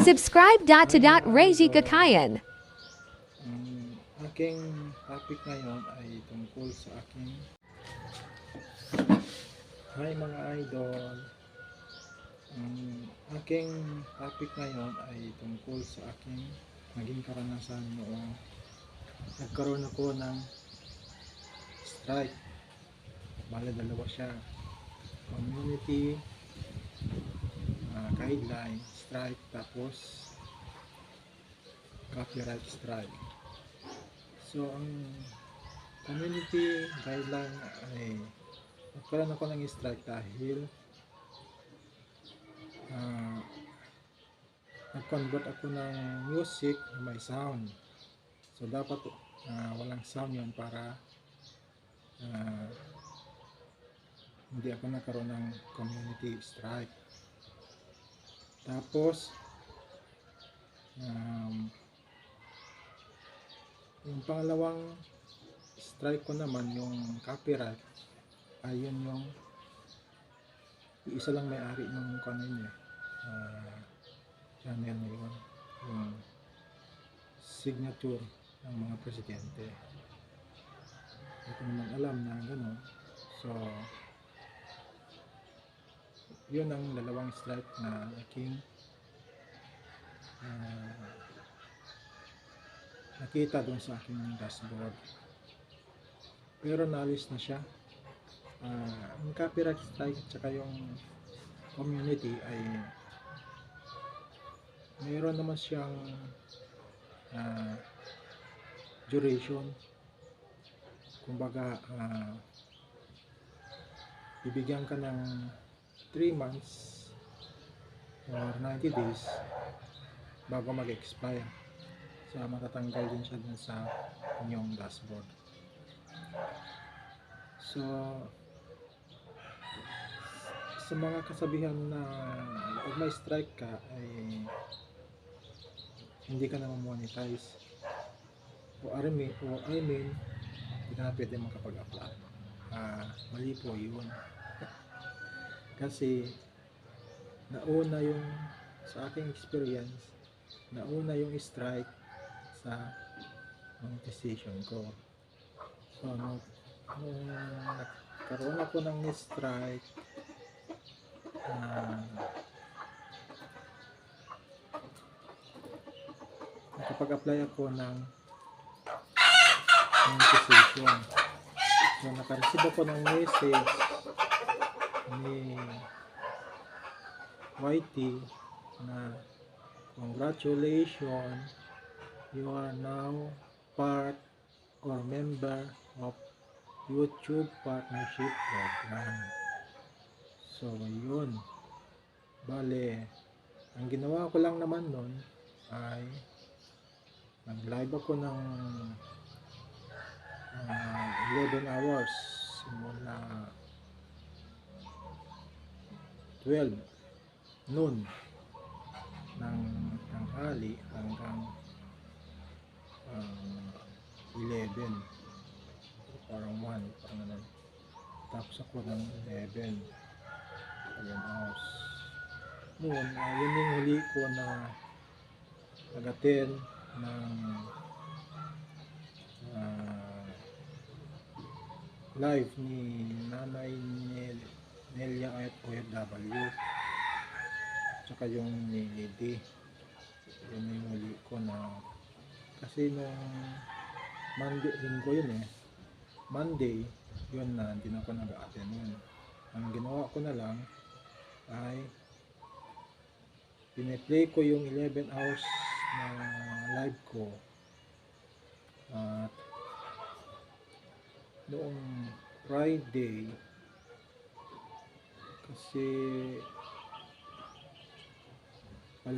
Subscribe Hi mga Reggie idol! Kakayan. Ang aking topic ngayon ay tungkol sa aking Hi mga idol! Ang aking topic ngayon ay tungkol sa aking naging karanasan noong nagkaroon ako ng strike. Bale, dalawa siya. Community guideline strike, tapos copyright strike. So, ang community guideline ay nagkaroon ako ng strike dahil nag-convert ako ng music na may sound. So, dapat walang sound yun para hindi ako nagkaroon ng community strike. Tapos, yung pangalawang strike ko naman, yung copyright, ayun yung isa lang may-ari ng kanin channel na yun, yung signature ng mga presidente. Hindi ko naman alam na gano'n. So, yun ang dalawang strike na aking nakita doon sa aking dashboard. Pero naalis na siya. Yung copyright strike at saka yung community ay mayroon naman siyang duration. Kumbaga, bibigyan ka ng 3 months or 90 days bago mag-expire. So, matatanggal din siya dun sa inyong dashboard. So, sa mga kasabihan na pag may strike ka ay hindi ka na monetize, o I mean hindi ka na pwede makapag-apply. Mali po yun. Kasi nauna yung, sa aking experience, nauna yung strike sa monetization ko. So, nung nagkaroon ako ng strike, nakapag-apply ako ng monetization. So, nakareceive ako ng message ni YT na congratulations, you are now part or member of YouTube Partnership Program. So, yun. Bale, ang ginawa ko lang naman nun ay nag-live ako ng 11 hours simula 12 noon ng tanghali hanggang 11, parang 1, parang ano. Tapos ako ng 11 hours noon. Yun yung huli ko na nag-attend ng live ni Nanay Nelia at OFW, tsaka yung ni Lady. Yun yung huli ko na, kasi nung Monday, linggo yun Monday, yun na, hindi na ako nag-attend yun. Ang ginawa ko na lang ay piniplay ko yung 11 hours na live ko. At noong Friday, kasi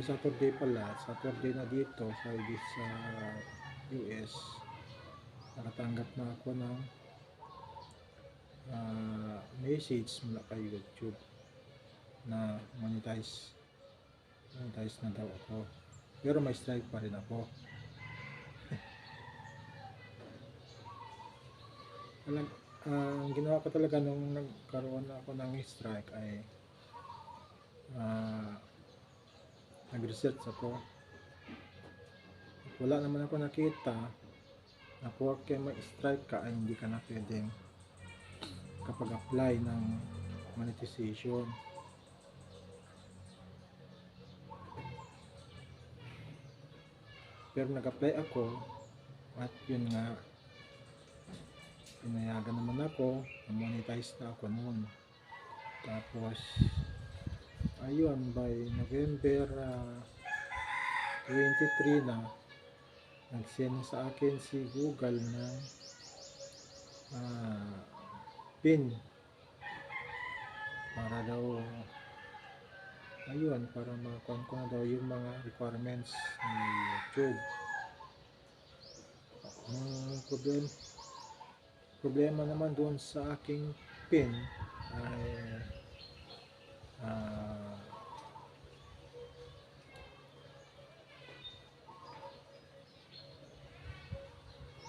Saturday pala, Saturday na dito sa US, nakatanggap na ako ng message mula kay YouTube na monetize na daw ako, pero may strike pa rin ako. Ang ginawa ko talaga nung nagkaroon ako ng strike ay nag-research ako. Wala naman ako nakita na porke may strike ka ay hindi ka na pwedeng kapag apply ng monetization. Pero nag-apply ako at yun nga, pinayagan naman ako, monetize na ako noon. Tapos ayun, by November 23 na, nag-send sa akin si Google ng PIN para daw, ayun, para makakuha ko na daw yung mga requirements ni YouTube. Ang problema naman doon sa aking PIN ay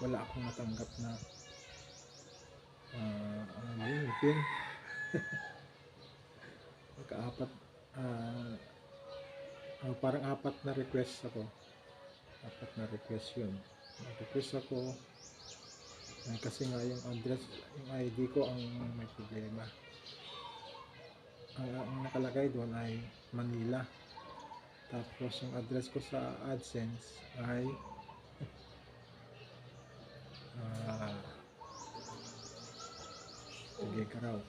wala akong natanggap na yung PIN. Parang apat na request ako. Apat na request yun. Request ako kasi nga yung address, yung ID ko ang may problema. Ang nakalagay doon ay Manila. Tapos yung address ko sa AdSense ay Tuguegarao.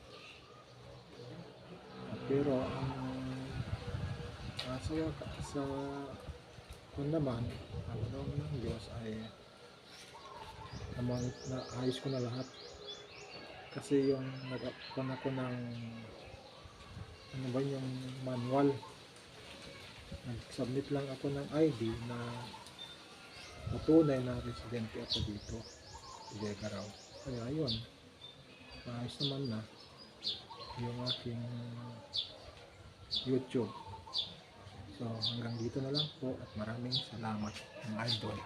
Pero sa kung naman, ang daw ng Diyos ay ayos ko na lahat. Kasi yung nag-upon ako ng ano ba yung manual, nag-submit lang ako ng ID na patunay na residente ako dito, Tuguegarao. Kaya yun, ayos naman na yung aking YouTube. So hanggang dito na lang po at maraming salamat mga idol.